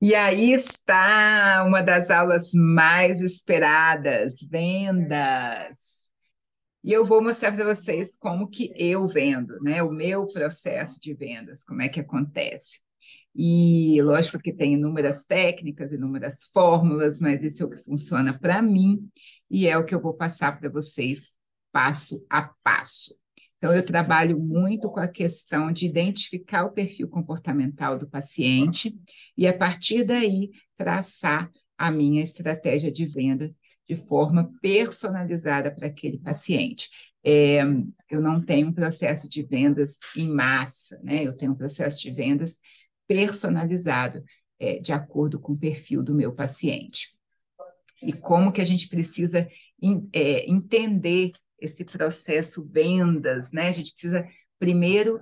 E aí está uma das aulas mais esperadas, vendas. E eu vou mostrar para vocês como que eu vendo, né? O meu processo de vendas, como é que acontece. E lógico que tem inúmeras técnicas, inúmeras fórmulas, mas isso é o que funciona para mim e é o que eu vou passar para vocês passo a passo. Então, eu trabalho muito com a questão de identificar o perfil comportamental do paciente e, a partir daí, traçar a minha estratégia de venda de forma personalizada para aquele paciente. É, eu não tenho um processo de vendas em massa, né? Eu tenho um processo de vendas personalizado, de acordo com o perfil do meu paciente. E como que a gente precisa entender esse processo vendas, né? A gente precisa primeiro,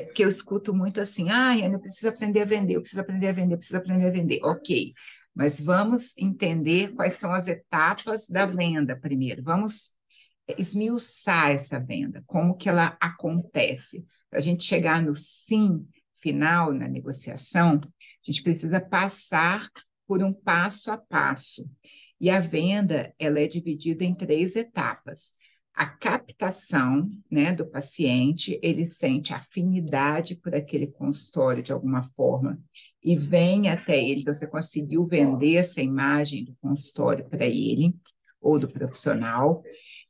porque eu escuto muito assim, Ana, eu preciso aprender a vender, eu preciso aprender a vender, eu preciso aprender a vender. Ok, mas vamos entender quais são as etapas da venda primeiro. Vamos esmiuçar essa venda, como que ela acontece. Para a gente chegar no sim final na negociação, a gente precisa passar por um passo a passo. E a venda, ela é dividida em 3 etapas. A captação, né, do paciente, ele sente afinidade por aquele consultório de alguma forma e vem até ele, você conseguiu vender essa imagem do consultório para ele ou do profissional.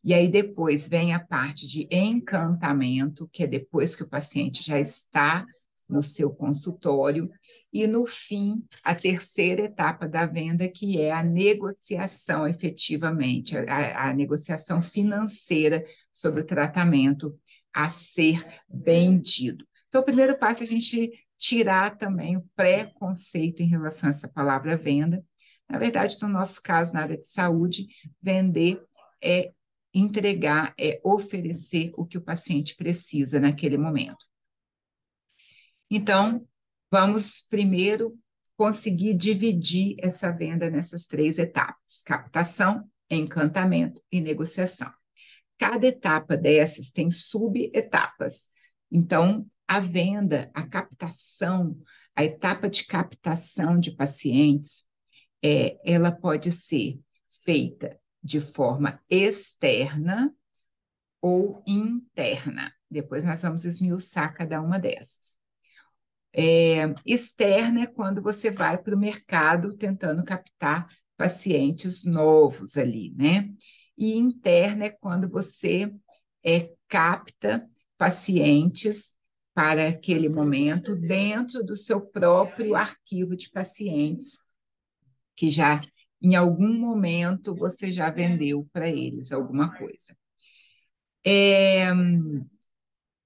E aí depois vem a parte de encantamento, que é depois que o paciente já está no seu consultório, e no fim, a terceira etapa da venda, que é a negociação efetivamente, a negociação financeira sobre o tratamento a ser vendido. Então, o primeiro passo é a gente tirar também o preconceito em relação a essa palavra venda. Na verdade, no nosso caso, na área de saúde, vender é entregar, é oferecer o que o paciente precisa naquele momento. Então, vamos primeiro conseguir dividir essa venda nessas 3 etapas: captação, encantamento e negociação. Cada etapa dessas tem subetapas. Então, a venda, a captação, a etapa de captação de pacientes, ela pode ser feita de forma externa ou interna. Depois nós vamos esmiuçar cada uma dessas. Externa é quando você vai para o mercado tentando captar pacientes novos ali, né? E interna é quando você capta pacientes para aquele momento dentro do seu próprio arquivo de pacientes, que já em algum momento você já vendeu para eles alguma coisa.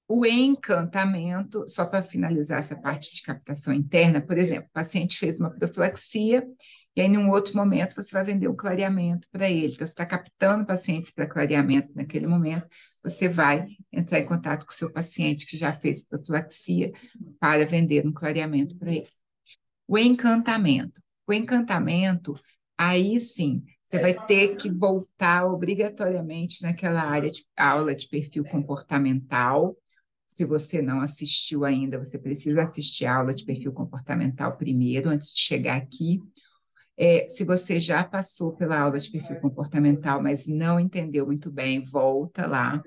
O encantamento, só para finalizar essa parte de captação interna, por exemplo, o paciente fez uma profilaxia, e aí, num outro momento, você vai vender um clareamento para ele. Então, você está captando pacientes para clareamento naquele momento, você vai entrar em contato com o seu paciente que já fez profilaxia para vender um clareamento para ele. O encantamento. O encantamento, aí sim, você vai ter que voltar obrigatoriamente naquela área de aula de perfil comportamental. Se você não assistiu ainda, você precisa assistir a aula de perfil comportamental primeiro, antes de chegar aqui. Se você já passou pela aula de perfil comportamental, mas não entendeu muito bem, volta lá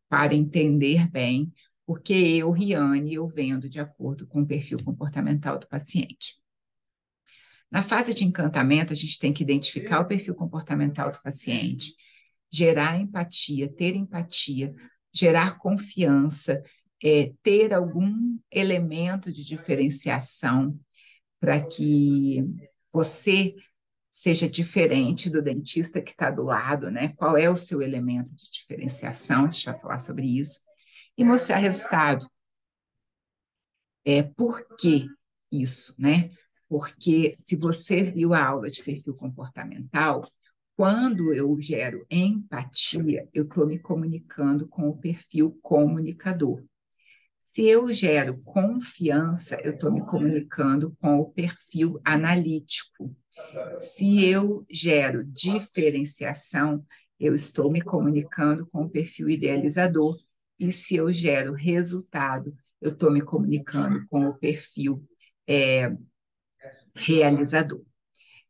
para entender bem, porque eu, Riane, eu vendo de acordo com o perfil comportamental do paciente. Na fase de encantamento, a gente tem que identificar o perfil comportamental do paciente, gerar empatia, ter empatia, gerar confiança, ter algum elemento de diferenciação para que você seja diferente do dentista que está do lado, né? Qual é o seu elemento de diferenciação? A gente vai falar sobre isso. E mostrar resultado. Por que isso, né? Porque se você viu a aula de perfil comportamental, quando eu gero empatia, eu estou me comunicando com o perfil comunicador. Se eu gero confiança, eu estou me comunicando com o perfil analítico. Se eu gero diferenciação, eu estou me comunicando com o perfil idealizador. E se eu gero resultado, eu estou me comunicando com o perfil realizador.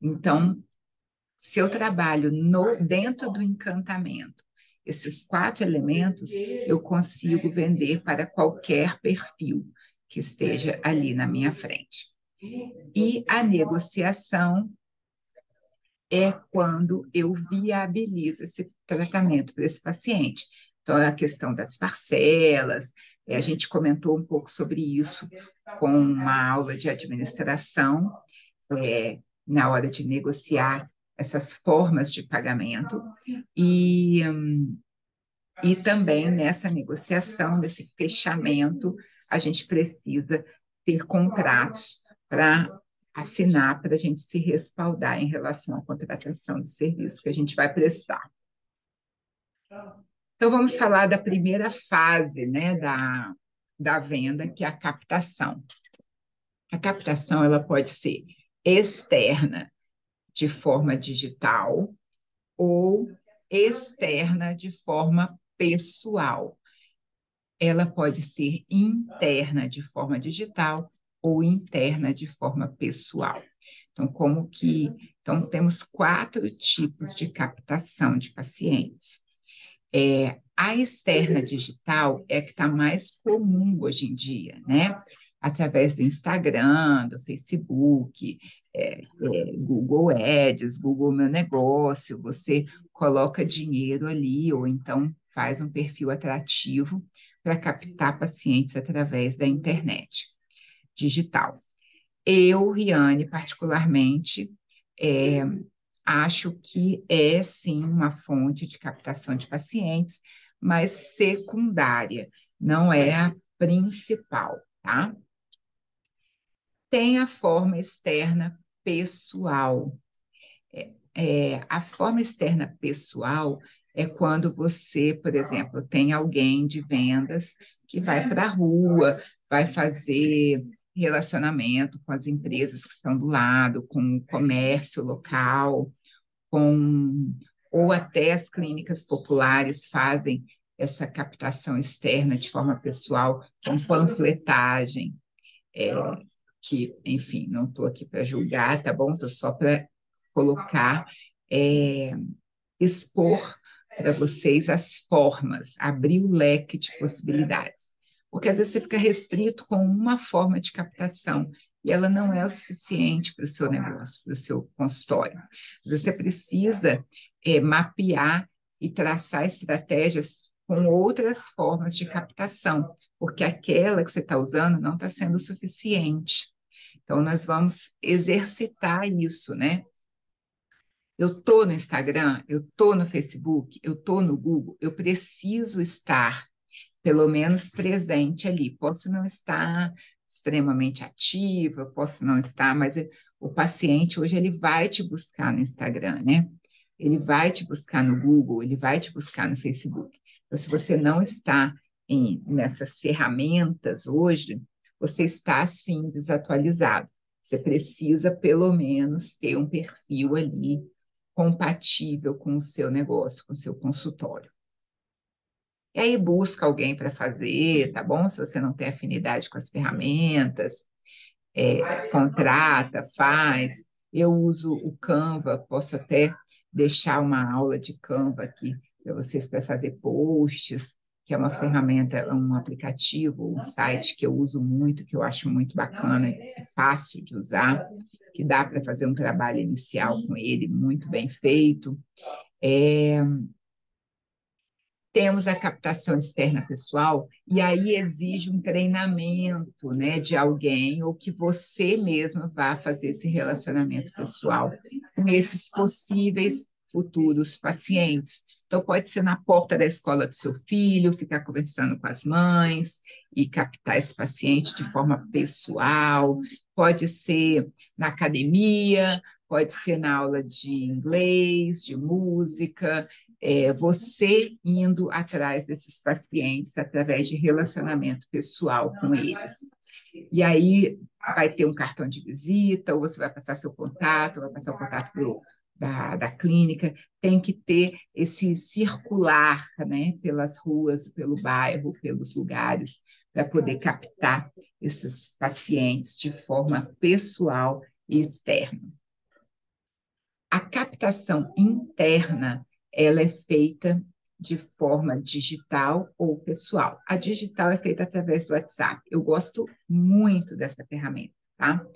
Então, se eu trabalho dentro do encantamento, esses 4 elementos, eu consigo vender para qualquer perfil que esteja ali na minha frente. E a negociação é quando eu viabilizo esse tratamento para esse paciente. Então, a questão das parcelas, a gente comentou um pouco sobre isso com uma aula de administração, na hora de negociar essas formas de pagamento, e também nessa negociação, nesse fechamento, a gente precisa ter contratos para assinar, para a gente se respaldar em relação à contratação do serviço que a gente vai prestar. Então, vamos falar da primeira fase, né, da venda, que é a captação. A captação ela pode ser externa, de forma digital, ou externa, de forma pessoal. Ela pode ser interna, de forma digital, ou interna, de forma pessoal. Então, temos 4 tipos de captação de pacientes. A externa digital é a que está mais comum hoje em dia, né? Através do Instagram, do Facebook, Google Ads, Google Meu Negócio, você coloca dinheiro ali, ou então faz um perfil atrativo para captar pacientes através da internet digital. Eu, Riane, particularmente, acho que é sim uma fonte de captação de pacientes, mas secundária, não é a principal, tá? Tem a forma externa pessoal. A forma externa pessoal é quando você, por exemplo, tem alguém de vendas que vai para a rua, vai fazer relacionamento com as empresas que estão do lado, com o comércio local, ou até as clínicas populares fazem essa captação externa de forma pessoal, com panfletagem, que, enfim, não estou aqui para julgar, tá bom? Estou só para colocar, expor para vocês as formas, abrir o leque de possibilidades. Porque às vezes você fica restrito com uma forma de captação e ela não é o suficiente para o seu negócio, para o seu consultório. Você precisa mapear e traçar estratégias com outras formas de captação, porque aquela que você está usando não está sendo suficiente. Então, nós vamos exercitar isso, né? Eu estou no Instagram, eu estou no Facebook, eu estou no Google, eu preciso estar pelo menos presente ali. Posso não estar extremamente ativa, posso não estar, mas o paciente hoje ele vai te buscar no Instagram, né? Ele vai te buscar no Google, ele vai te buscar no Facebook. Então, se você não está nessas ferramentas hoje, você está, sim, desatualizado. Você precisa, pelo menos, ter um perfil ali compatível com o seu negócio, com o seu consultório. E aí busca alguém para fazer, tá bom? Se você não tem afinidade com as ferramentas, contrata, faz. Eu uso o Canva, posso até deixar uma aula de Canva aqui para vocês para fazer posts, que é uma ferramenta, um aplicativo, um site que eu uso muito, que eu acho muito bacana, é fácil de usar, que dá para fazer um trabalho inicial com ele muito bem feito. Temos a captação externa pessoal, e aí exige um treinamento, né, de alguém, ou que você mesmo vá fazer esse relacionamento pessoal com esses possíveis futuros pacientes. Então, pode ser na porta da escola do seu filho, ficar conversando com as mães e captar esse paciente de forma pessoal, pode ser na academia, pode ser na aula de inglês, de música, você indo atrás desses pacientes através de relacionamento pessoal com eles. E aí vai ter um cartão de visita, ou você vai passar seu contato, vai passar o contato da clínica, tem que ter esse circular, né, pelas ruas, pelo bairro, pelos lugares, para poder captar esses pacientes de forma pessoal e externa. A captação interna, ela é feita de forma digital ou pessoal. A digital é feita através do WhatsApp. Eu gosto muito dessa ferramenta, tá?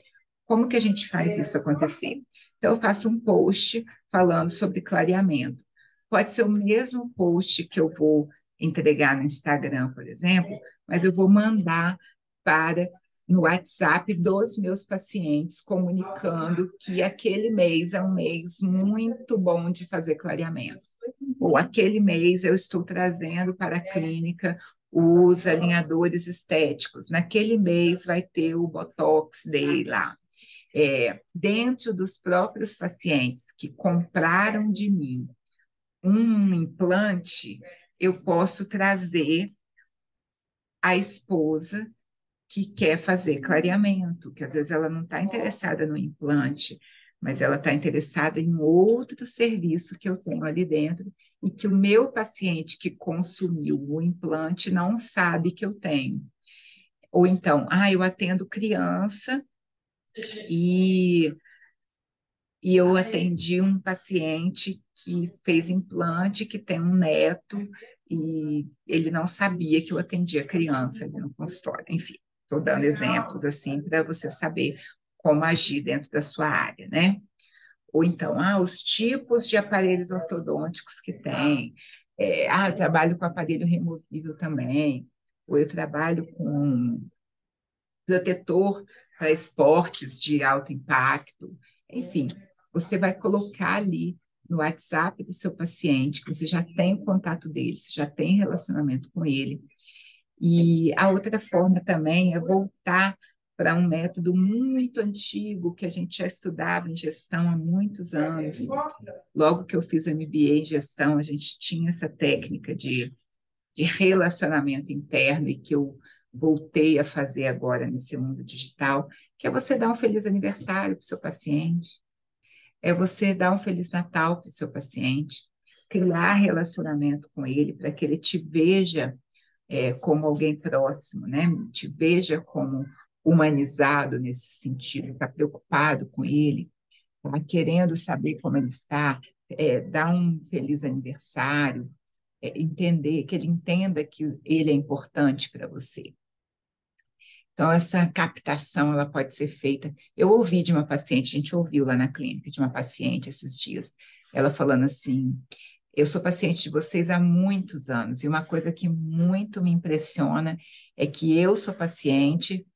Como que a gente faz isso acontecer? Então, eu faço um post falando sobre clareamento. Pode ser o mesmo post que eu vou entregar no Instagram, por exemplo, mas eu vou mandar para no WhatsApp dos meus pacientes, comunicando que aquele mês é um mês muito bom de fazer clareamento. Ou aquele mês eu estou trazendo para a clínica os alinhadores estéticos. Naquele mês vai ter o Botox Day lá. Dentro dos próprios pacientes que compraram de mim um implante, eu posso trazer a esposa que quer fazer clareamento, que às vezes ela não está interessada no implante, mas ela está interessada em outro serviço que eu tenho ali dentro e que o meu paciente que consumiu o implante não sabe que eu tenho. Ou então, eu atendo criança e eu atendi um paciente que fez implante, que tem um neto, e ele não sabia que eu atendia criança ali no consultório. Enfim, estou dando exemplos assim para você saber como agir dentro da sua área, né? Ou então, os tipos de aparelhos ortodônticos que tem. Eu trabalho com aparelho removível também, ou eu trabalho com protetor para esportes de alto impacto. Enfim, você vai colocar ali no WhatsApp do seu paciente, que você já tem o contato dele, você já tem relacionamento com ele. E a outra forma também é voltar para um método muito antigo que a gente já estudava em gestão há muitos anos. Logo que eu fiz o MBA em gestão, a gente tinha essa técnica de relacionamento interno e que eu voltei a fazer agora nesse mundo digital, que é você dar um feliz aniversário para o seu paciente, é você dar um feliz Natal para o seu paciente, criar relacionamento com ele para que ele te veja como alguém próximo, né? Te veja como humanizado nesse sentido, está preocupado com ele, está querendo saber como ele está, dar um feliz aniversário, entender, que ele entenda que ele é importante para você. Então, essa captação, ela pode ser feita. Eu ouvi de uma paciente, a gente ouviu lá na clínica, de uma paciente esses dias, ela falando assim, eu sou paciente de vocês há muitos anos, e uma coisa que muito me impressiona é que eu sou paciente,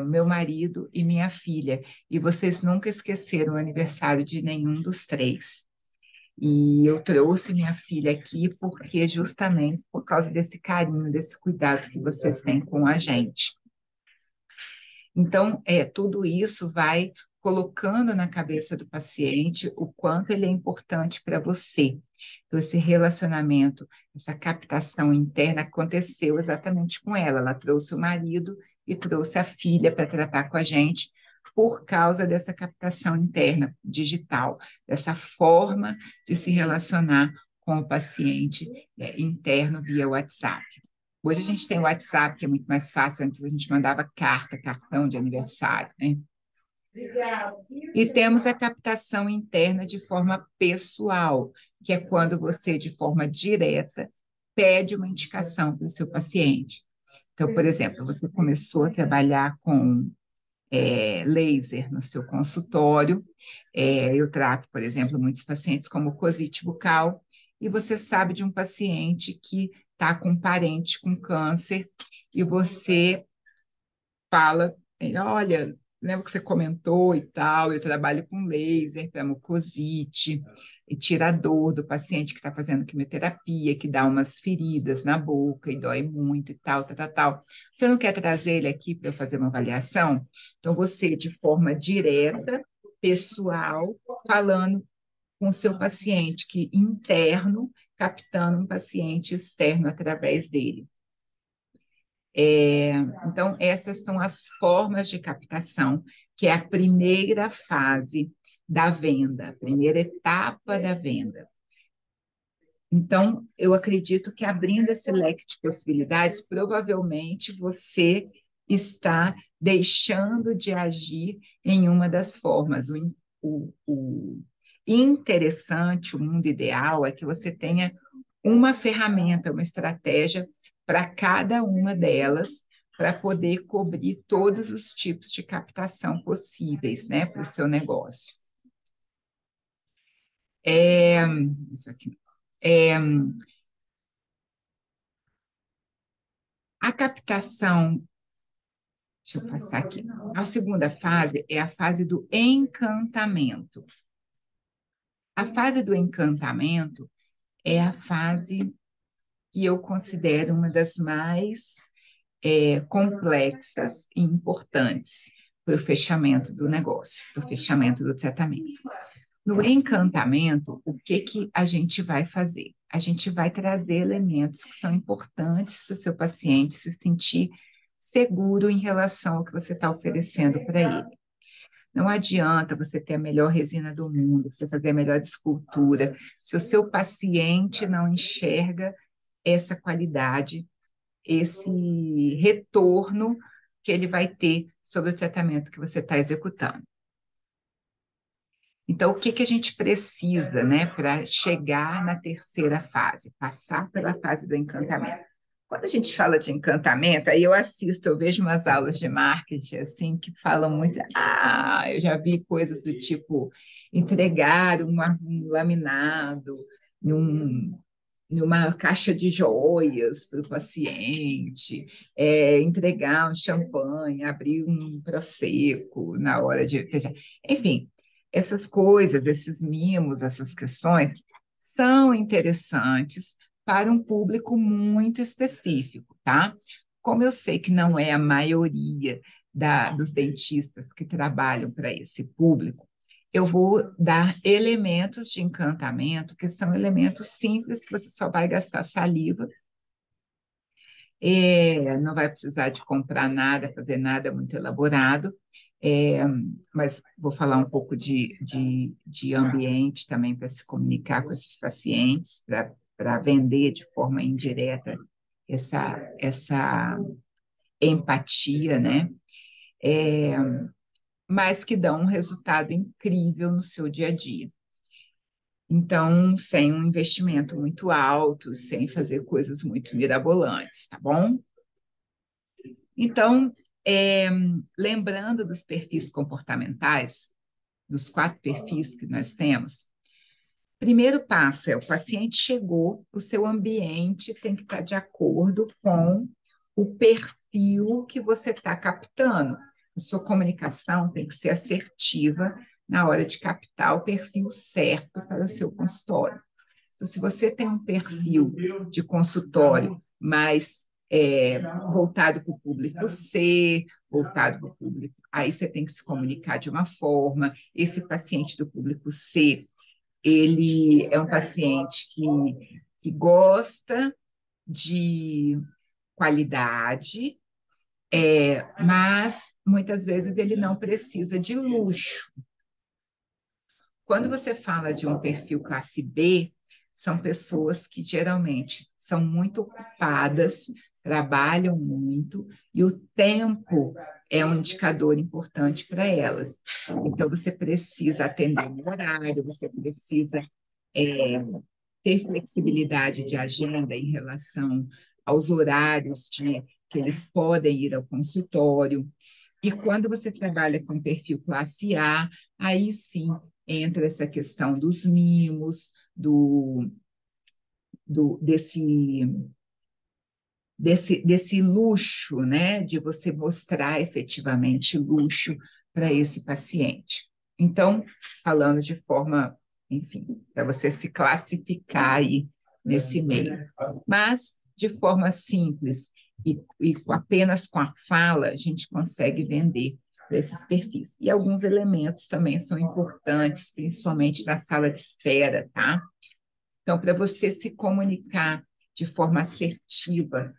meu marido e minha filha, e vocês nunca esqueceram o aniversário de nenhum dos três. E eu trouxe minha filha aqui porque justamente por causa desse carinho, desse cuidado que vocês têm com a gente. Então, tudo isso vai colocando na cabeça do paciente o quanto ele é importante para você. Então, esse relacionamento, essa captação interna aconteceu exatamente com ela. Ela trouxe o marido e trouxe a filha para tratar com a gente por causa dessa captação interna digital, dessa forma de se relacionar com o paciente interno via WhatsApp. Hoje a gente tem o WhatsApp, que é muito mais fácil. Antes a gente mandava carta, cartão de aniversário, né? E temos a captação interna de forma pessoal, que é quando você, de forma direta, pede uma indicação para o seu paciente. Então, por exemplo, você começou a trabalhar com laser no seu consultório. Eu trato, por exemplo, muitos pacientes como oclusite bucal, e você sabe de um paciente que está com um parente com câncer, e você fala, olha, lembra que você comentou e tal, eu trabalho com laser para mucosite, e tira a dor do paciente que está fazendo quimioterapia, que dá umas feridas na boca e dói muito e tal, tal, tal, tal. Você não quer trazer ele aqui para eu fazer uma avaliação? Então, você, de forma direta, pessoal, falando com o seu paciente, que interno, captando um paciente externo através dele. Então, essas são as formas de captação, que é a primeira fase da venda, a primeira etapa da venda. Então, eu acredito que abrindo esse leque de possibilidades, provavelmente você está deixando de agir em uma das formas. O interessante, o mundo ideal, é que você tenha uma ferramenta, uma estratégia para cada uma delas, para poder cobrir todos os tipos de captação possíveis, né, para o seu negócio. Isso aqui. É, a captação, deixa eu passar aqui. A segunda fase é a fase do encantamento. A fase do encantamento é a fase que eu considero uma das mais complexas e importantes para o fechamento do negócio, para o fechamento do tratamento. No encantamento, o que que a gente vai fazer? A gente vai trazer elementos que são importantes para o seu paciente se sentir seguro em relação ao que você está oferecendo para ele. Não adianta você ter a melhor resina do mundo, você fazer a melhor escultura, se o seu paciente não enxerga essa qualidade, esse retorno que ele vai ter sobre o tratamento que você está executando. Então, o que que a gente precisa, né, para chegar na terceira fase, passar pela fase do encantamento? Quando a gente fala de encantamento, aí eu assisto, eu vejo umas aulas de marketing assim que falam muito, eu já vi coisas do tipo entregar um laminado num, numa caixa de joias para o paciente, entregar um champanhe, abrir um prosecco na hora de. Enfim, essas coisas, esses mimos, essas questões são interessantes para um público muito específico, tá? Como eu sei que não é a maioria dos dentistas que trabalham para esse público, eu vou dar elementos de encantamento, que são elementos simples, que você só vai gastar saliva, não vai precisar de comprar nada, fazer nada muito elaborado, é, mas vou falar um pouco de ambiente também para se comunicar com esses pacientes, para vender de forma indireta essa empatia, né? É, mas que dão um resultado incrível no seu dia a dia. Então, sem um investimento muito alto, sem fazer coisas muito mirabolantes, tá bom? Então, lembrando dos perfis comportamentais, dos 4 perfis que nós temos, primeiro passo é o paciente chegou, o seu ambiente tem que estar de acordo com o perfil que você está captando. A sua comunicação tem que ser assertiva na hora de captar o perfil certo para o seu consultório. Então, se você tem um perfil de consultório mais voltado para o público C, voltado para o público, aí você tem que se comunicar de uma forma. Esse paciente do público C, ele é um paciente que gosta de qualidade, mas muitas vezes ele não precisa de luxo. Quando você fala de um perfil classe B, são pessoas que geralmente são muito ocupadas, trabalham muito, e o tempo é um indicador importante para elas. Então, você precisa atender no horário, você precisa ter flexibilidade de agenda em relação aos horários que eles podem ir ao consultório. E quando você trabalha com perfil classe A, aí sim entra essa questão dos mimos, desse luxo, né? De você mostrar efetivamente luxo para esse paciente. Então, falando de forma, enfim, para você se classificar aí nesse meio. Mas, de forma simples e apenas com a fala, a gente consegue vender esses perfis. E alguns elementos também são importantes, principalmente na sala de espera, tá? Então, para você se comunicar de forma assertiva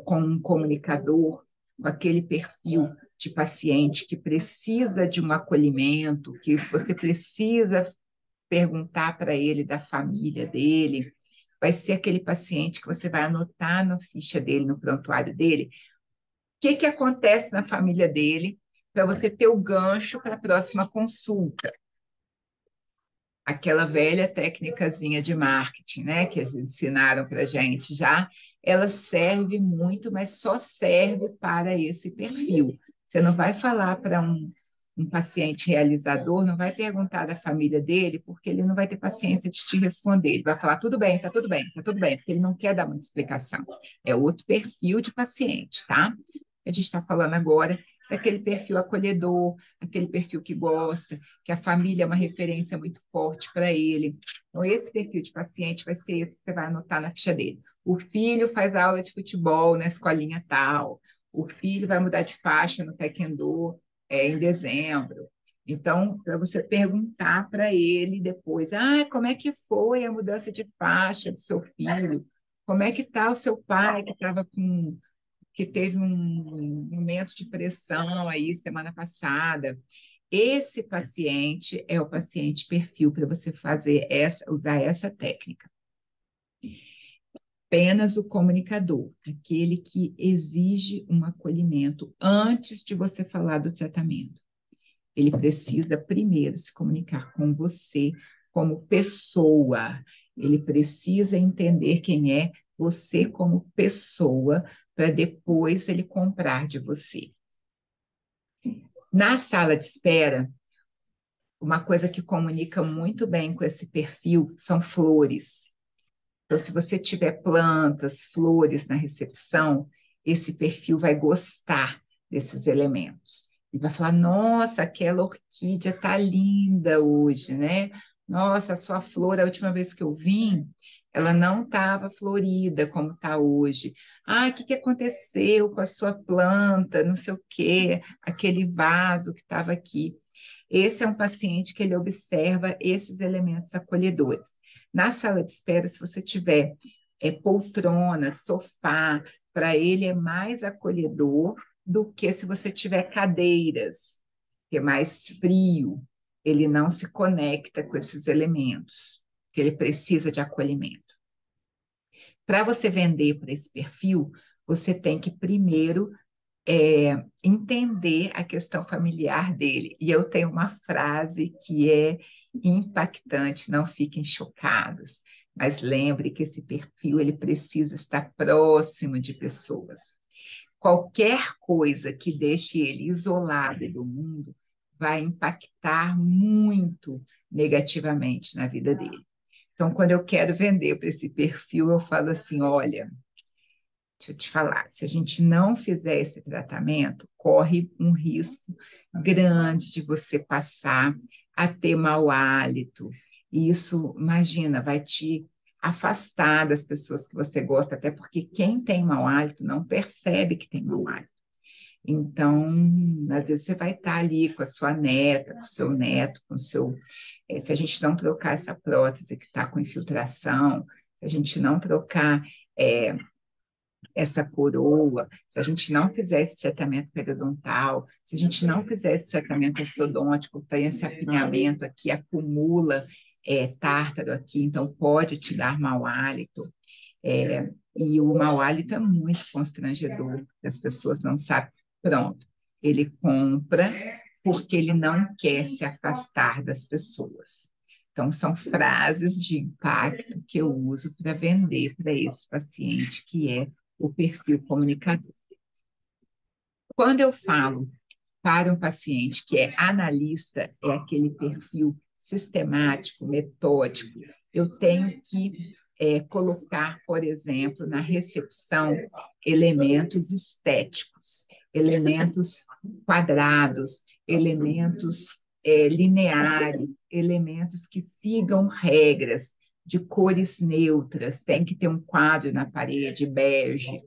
com um comunicador, com aquele perfil de paciente que precisa de um acolhimento, que você precisa perguntar para ele da família dele, vai ser aquele paciente que você vai anotar na ficha dele, no prontuário dele, que acontece na família dele, para você ter o gancho para a próxima consulta. Aquela velha técnicazinha de marketing, né, que eles ensinaram para a gente já, ela serve muito, mas só serve para esse perfil. Você não vai falar para um paciente realizador, não vai perguntar da família dele, porque ele não vai ter paciência de te responder. Ele vai falar, tudo bem, tá tudo bem, tá tudo bem, porque ele não quer dar muita explicação. É outro perfil de paciente, tá? A gente está falando agora daquele perfil acolhedor, aquele perfil que gosta, que a família é uma referência muito forte para ele. Então, esse perfil de paciente vai ser esse que você vai anotar na ficha dele. O filho faz aula de futebol na escolinha tal, o filho vai mudar de faixa no taekwondo em dezembro. Então, para você perguntar para ele depois, como é que foi a mudança de faixa do seu filho? Como é que está o seu pai que teve um momento de pressão aí semana passada? Esse paciente é o paciente perfil para você usar essa técnica. Apenas o comunicador, aquele que exige um acolhimento antes de você falar do tratamento. Ele precisa primeiro se comunicar com você como pessoa. Ele precisa entender quem é você como pessoa para depois ele comprar de você. Na sala de espera, uma coisa que comunica muito bem com esse perfil são flores. Então, se você tiver plantas, flores na recepção, esse perfil vai gostar desses elementos. E vai falar: nossa, aquela orquídea está linda hoje, né? Nossa, a sua flor, a última vez que eu vim, ela não estava florida como está hoje. O que aconteceu com a sua planta? Não sei o quê, aquele vaso que estava aqui. Esse é um paciente que ele observa esses elementos acolhedores. Na sala de espera, se você tiver poltrona, sofá, para ele é mais acolhedor do que se você tiver cadeiras, que é mais frio. Ele não se conecta com esses elementos, que ele precisa de acolhimento. Para você vender para esse perfil, você tem que primeiro entender a questão familiar dele. E eu tenho uma frase que é impactante, não fiquem chocados, mas lembre que esse perfil ele precisa estar próximo de pessoas. Qualquer coisa que deixe ele isolado do mundo vai impactar muito negativamente na vida dele. Então, quando eu quero vender para esse perfil, eu falo assim: olha, deixa eu te falar, se a gente não fizer esse tratamento, corre um risco grande de você passar a ter mau hálito. E isso, imagina, vai te afastar das pessoas que você gosta, até porque quem tem mau hálito não percebe que tem mau hálito. Então, às vezes você vai estar ali com a sua neta, com o seu neto, com o seu. Se a gente não trocar essa prótese que está com infiltração, se a gente não trocar essa coroa, se a gente não fizer esse tratamento periodontal, se a gente não fizer esse tratamento ortodôntico, tem esse apinhamento aqui, acumula tártaro aqui, então pode te dar mau hálito. E o mau hálito é muito constrangedor, as pessoas não sabem. Pronto, ele compra porque ele não quer se afastar das pessoas. Então, são frases de impacto que eu uso para vender para esse paciente, que é o perfil comunicador. Quando eu falo para um paciente que é analista, é aquele perfil sistemático, metódico, eu tenho que colocar, por exemplo, na recepção, elementos estéticos, elementos quadrados, elementos lineares, elementos que sigam regras de cores neutras. Tem que ter um quadro na parede bege,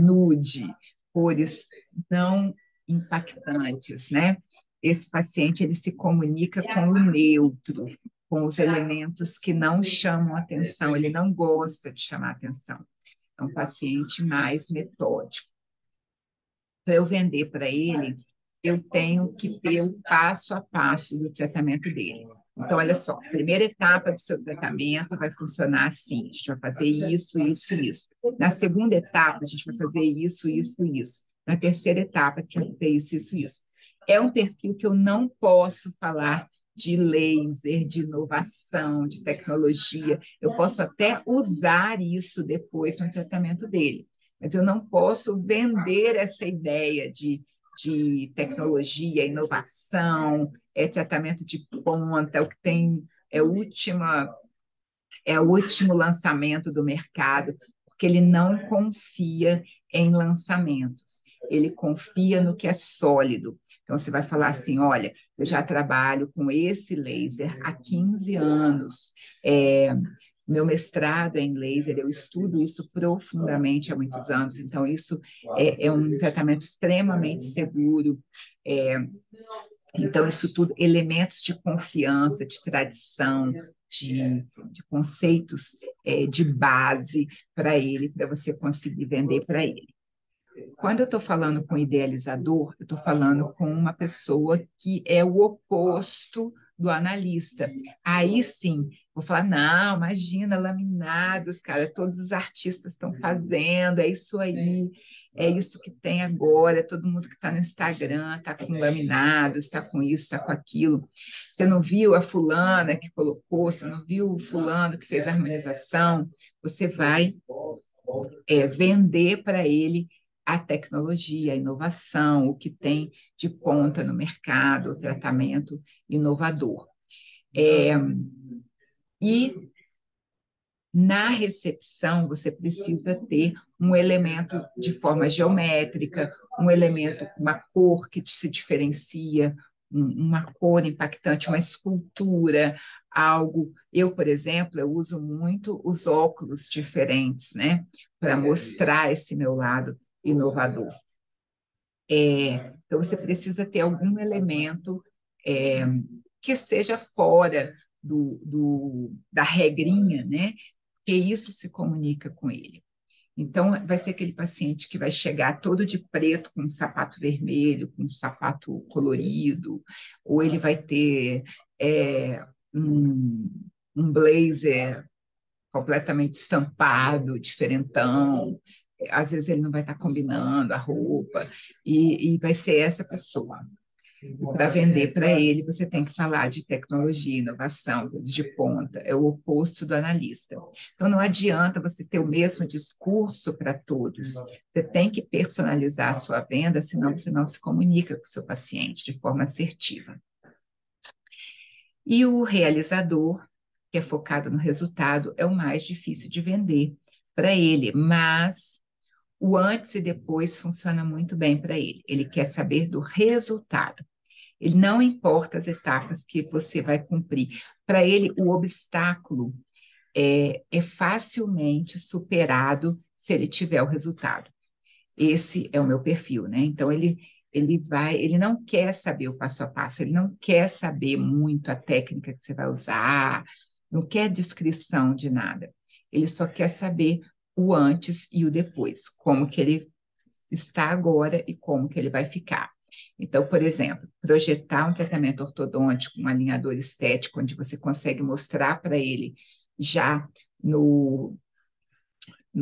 nude, cores não impactantes, né? Esse paciente ele se comunica com o neutro, com os elementos que não chamam atenção, ele não gosta de chamar atenção. É um paciente mais metódico. Para eu vender para ele, eu tenho que ter o passo a passo do tratamento dele. Então, olha só, a primeira etapa do seu tratamento vai funcionar assim: a gente vai fazer isso, isso, isso. Na segunda etapa, a gente vai fazer isso, isso, isso. Na terceira etapa, a gente vai fazer isso, isso, isso. É um perfil que eu não posso falar de laser, de inovação, de tecnologia. Eu posso até usar isso depois no tratamento dele, mas eu não posso vender essa ideia de tecnologia, inovação, tratamento de ponta, o que tem é o último lançamento do mercado, porque ele não confia em lançamentos, ele confia no que é sólido. Então, você vai falar assim: olha, eu já trabalho com esse laser há 15 anos, é, meu mestrado é em laser, eu estudo isso profundamente há muitos anos, então isso é um tratamento extremamente seguro. É, então, isso tudo, elementos de confiança, de tradição, de conceitos de base para ele, para você conseguir vender para ele. Quando eu estou falando com idealizador, eu estou falando com uma pessoa que é o oposto do analista. Aí sim, vou falar: não, imagina, laminados, cara, todos os artistas estão fazendo, é isso aí, é isso que tem agora, todo mundo que está no Instagram está com laminados, está com isso, está com aquilo. Você não viu a fulana que colocou, você não viu o fulano que fez a harmonização, você vai vender para ele a tecnologia, a inovação, o que tem de ponta no mercado, o tratamento inovador. E na recepção, você precisa ter um elemento de forma geométrica, um elemento, uma cor que se diferencia, uma cor impactante, uma escultura, algo. Eu, por exemplo, eu uso muito os óculos diferentes, né, para mostrar esse meu lado inovador. Então, você precisa ter algum elemento é, que seja fora da regrinha, né? Que isso se comunica com ele. Então, vai ser aquele paciente que vai chegar todo de preto, com um sapato vermelho, com um sapato colorido, ou ele vai ter um, um blazer completamente estampado, diferentão. Às vezes ele não vai estar combinando a roupa, e vai ser essa pessoa. Para vender para ele, você tem que falar de tecnologia, inovação, coisas de ponta, é o oposto do analista. Então, não adianta você ter o mesmo discurso para todos. Você tem que personalizar a sua venda, senão você não se comunica com o seu paciente de forma assertiva. E o realizador, que é focado no resultado, é o mais difícil de vender para ele, mas o antes e depois funciona muito bem para ele. Ele quer saber do resultado. Ele não importa as etapas que você vai cumprir. Para ele, o obstáculo é facilmente superado se ele tiver o resultado. Esse é o meu perfil, né? Então, ele não quer saber o passo a passo, ele não quer saber muito a técnica que você vai usar, não quer descrição de nada. Ele só quer saber o antes e o depois, como que ele está agora e como que ele vai ficar. Então, por exemplo, projetar um tratamento ortodôntico, um alinhador estético, onde você consegue mostrar para ele já no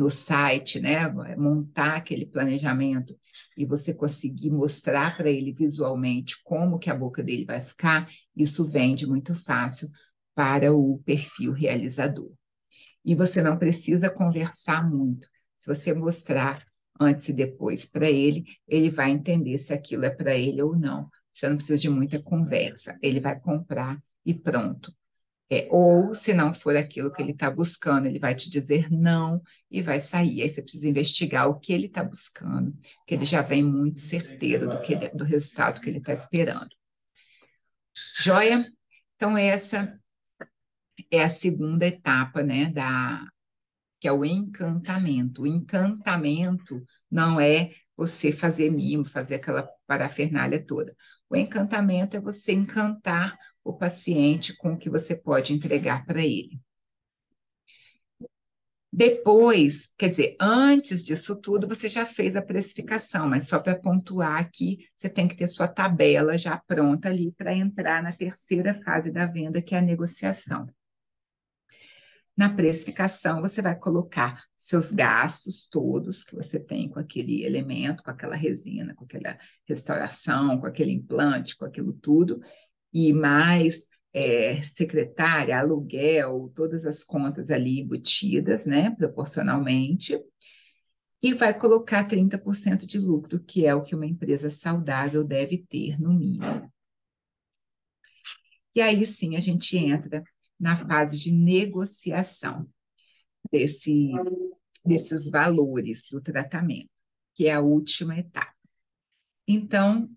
site, né, montar aquele planejamento e você conseguir mostrar para ele visualmente como que a boca dele vai ficar, isso vende muito fácil para o perfil realizador. E você não precisa conversar muito. Se você mostrar antes e depois para ele, ele vai entender se aquilo é para ele ou não. Você não precisa de muita conversa. Ele vai comprar e pronto. Ou, se não for aquilo que ele está buscando, ele vai te dizer não e vai sair. Aí você precisa investigar o que ele está buscando, que ele já vem muito certeiro do resultado que ele está esperando. Joia? Então, essa é a segunda etapa, né, que é o encantamento. O encantamento não é você fazer mimo, fazer aquela parafernália toda. O encantamento é você encantar o paciente com o que você pode entregar para ele. Depois, quer dizer, antes disso tudo, você já fez a precificação, mas só para pontuar aqui, você tem que ter sua tabela já pronta ali para entrar na terceira fase da venda, que é a negociação. Na precificação, você vai colocar seus gastos todos que você tem com aquele elemento, com aquela resina, com aquela restauração, com aquele implante, com aquilo tudo, e mais secretária, aluguel, todas as contas ali embutidas, né, proporcionalmente, e vai colocar 30% de lucro, que é o que uma empresa saudável deve ter, no mínimo. E aí sim a gente entra na fase de negociação desse, desses valores do tratamento, que é a última etapa. Então,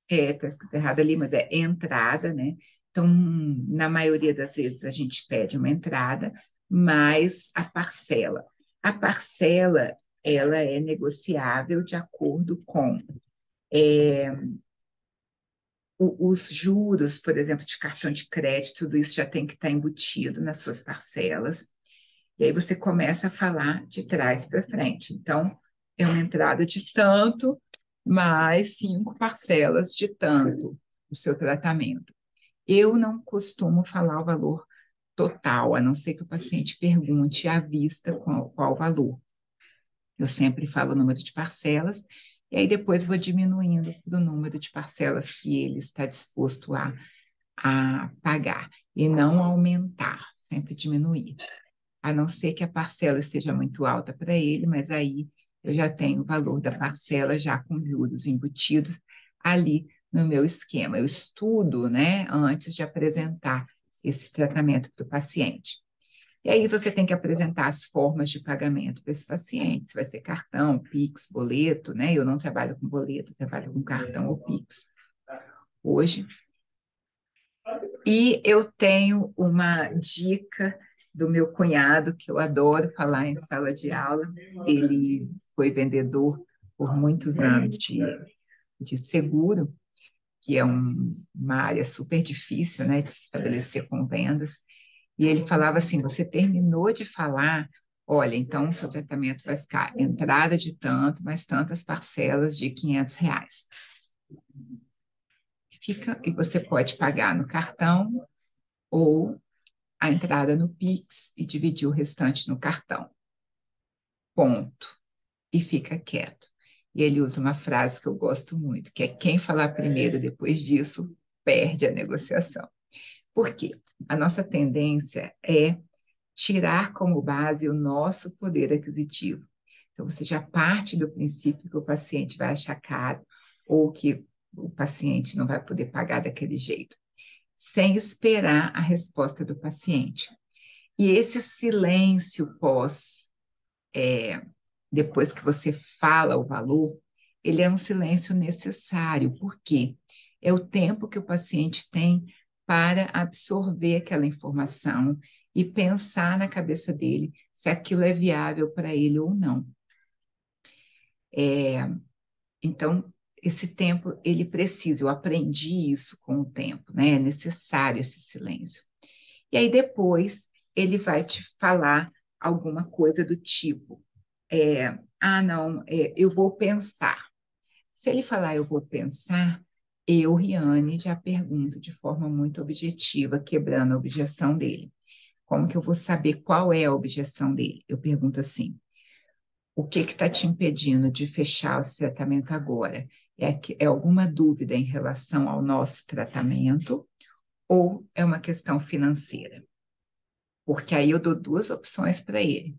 está escrito errado ali, mas é entrada, né? Então, na maioria das vezes, a gente pede uma entrada, mais a parcela. A parcela, ela é negociável de acordo com os juros, por exemplo, de cartão de crédito, tudo isso já tem que estar embutido nas suas parcelas. E aí você começa a falar de trás para frente. Então, é uma entrada de tanto, mais 5 parcelas de tanto o seu tratamento. Eu não costumo falar o valor total, a não ser que o paciente pergunte à vista qual o valor. Eu sempre falo o número de parcelas, e aí depois vou diminuindo do número de parcelas que ele está disposto a pagar, e não aumentar, sempre diminuir. A não ser que a parcela esteja muito alta para ele, mas aí eu já tenho o valor da parcela já com juros embutidos ali no meu esquema. Eu estudo, né, antes de apresentar esse tratamento para o paciente. E aí você tem que apresentar as formas de pagamento desse paciente, se vai ser cartão, Pix, boleto, né? Eu não trabalho com boleto, eu trabalho com cartão ou Pix hoje. E eu tenho uma dica do meu cunhado, que eu adoro falar em sala de aula. Ele foi vendedor por muitos anos de seguro, que é uma área super difícil, né, de se estabelecer com vendas. E ele falava assim: você terminou de falar, olha, então o seu tratamento vai ficar entrada de tanto, mais tantas parcelas de R$ 500. Fica, e você pode pagar no cartão ou a entrada no Pix e dividir o restante no cartão. Ponto. E fica quieto. E ele usa uma frase que eu gosto muito, que é: quem falar primeiro depois disso perde a negociação. Por quê? A nossa tendência é tirar como base o nosso poder aquisitivo. Então, você já parte do princípio que o paciente vai achar caro ou que o paciente não vai poder pagar daquele jeito, sem esperar a resposta do paciente. E esse silêncio depois que você fala o valor, ele é um silêncio necessário, porque é o tempo que o paciente tem para absorver aquela informação e pensar na cabeça dele se aquilo é viável para ele ou não. Então, esse tempo, ele precisa, eu aprendi isso com o tempo, né? É necessário esse silêncio. E aí depois ele vai te falar alguma coisa do tipo, não, eu vou pensar. Se ele falar eu vou pensar, eu, Riane, já pergunto de forma muito objetiva, quebrando a objeção dele. Como que eu vou saber qual é a objeção dele? Eu pergunto assim: o que está te impedindo de fechar o tratamento agora? É alguma dúvida em relação ao nosso tratamento ou é uma questão financeira? Porque aí eu dou duas opções para ele.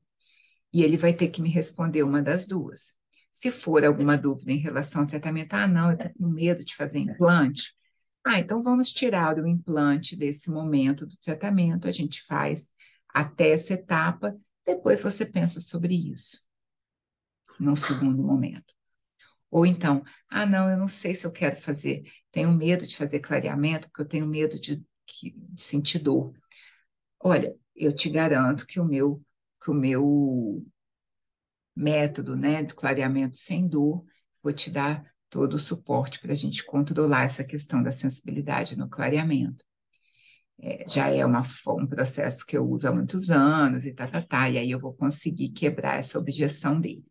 E ele vai ter que me responder uma das duas. Se for alguma dúvida em relação ao tratamento, não, eu estou com medo de fazer implante. Então vamos tirar o implante desse momento do tratamento, a gente faz até essa etapa, depois você pensa sobre isso, num segundo momento. Ou então, não, eu não sei se eu quero fazer, tenho medo de fazer clareamento, porque eu tenho medo de sentir dor. Olha, eu te garanto que o meu método, né, do clareamento sem dor, vou te dar todo o suporte para a gente controlar essa questão da sensibilidade no clareamento. já é um processo que eu uso há muitos anos e e aí eu vou conseguir quebrar essa objeção dele.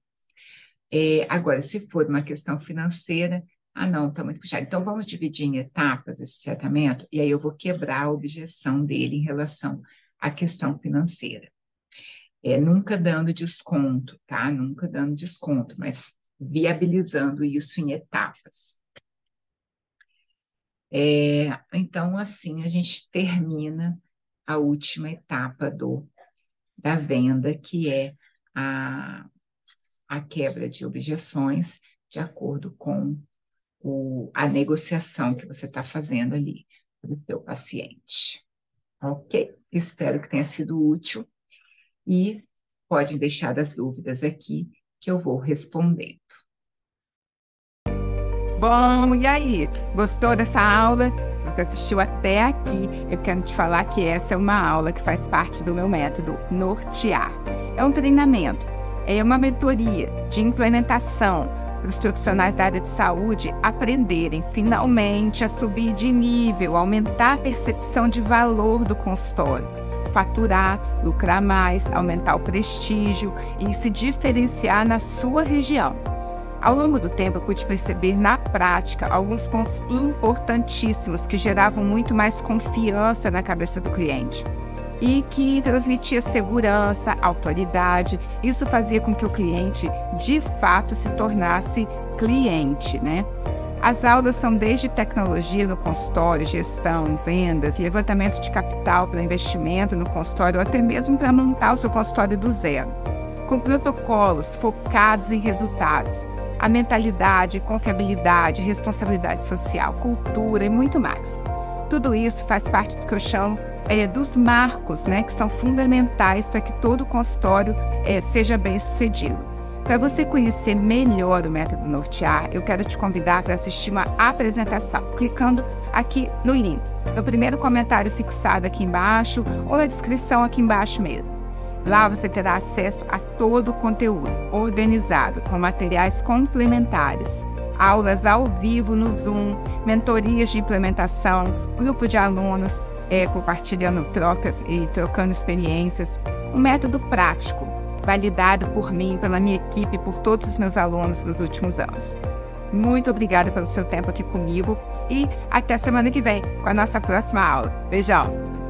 Agora, se for uma questão financeira, não, está muito puxado. Então, vamos dividir em etapas esse tratamento, e aí eu vou quebrar a objeção dele em relação à questão financeira. Nunca dando desconto, tá? Nunca dando desconto, mas viabilizando isso em etapas. Então, assim, a gente termina a última etapa da venda, que é a quebra de objeções de acordo com a negociação que você está fazendo ali para o seu paciente. Ok? Espero que tenha sido útil e pode deixar as dúvidas aqui que eu vou respondendo. Bom, e aí? Gostou dessa aula? Se você assistiu até aqui, eu quero te falar que essa é uma aula que faz parte do meu método Nortear. É um treinamento, é uma mentoria de implementação para os profissionais da área de saúde aprenderem finalmente a subir de nível, aumentar a percepção de valor do consultório, faturar, lucrar mais, aumentar o prestígio e se diferenciar na sua região. Ao longo do tempo, eu pude perceber na prática alguns pontos importantíssimos que geravam muito mais confiança na cabeça do cliente e que transmitia segurança, autoridade. Isso fazia com que o cliente, de fato, se tornasse cliente, né? As aulas são desde tecnologia no consultório, gestão, vendas, levantamento de capital para investimento no consultório, ou até mesmo para montar o seu consultório do zero, com protocolos focados em resultados. A mentalidade, confiabilidade, responsabilidade social, cultura e muito mais. Tudo isso faz parte do que eu chamo dos marcos, né, que são fundamentais para que todo consultório seja bem sucedido. Para você conhecer melhor o método Nortear, eu quero te convidar para assistir uma apresentação, clicando aqui no link, no primeiro comentário fixado aqui embaixo ou na descrição aqui embaixo mesmo. Lá você terá acesso a todo o conteúdo organizado, com materiais complementares, aulas ao vivo no Zoom, mentorias de implementação, grupo de alunos compartilhando trocas e trocando experiências. Um método prático, validado por mim, pela minha equipe, por todos os meus alunos nos últimos anos. Muito obrigada pelo seu tempo aqui comigo e até semana que vem com a nossa próxima aula. Beijão!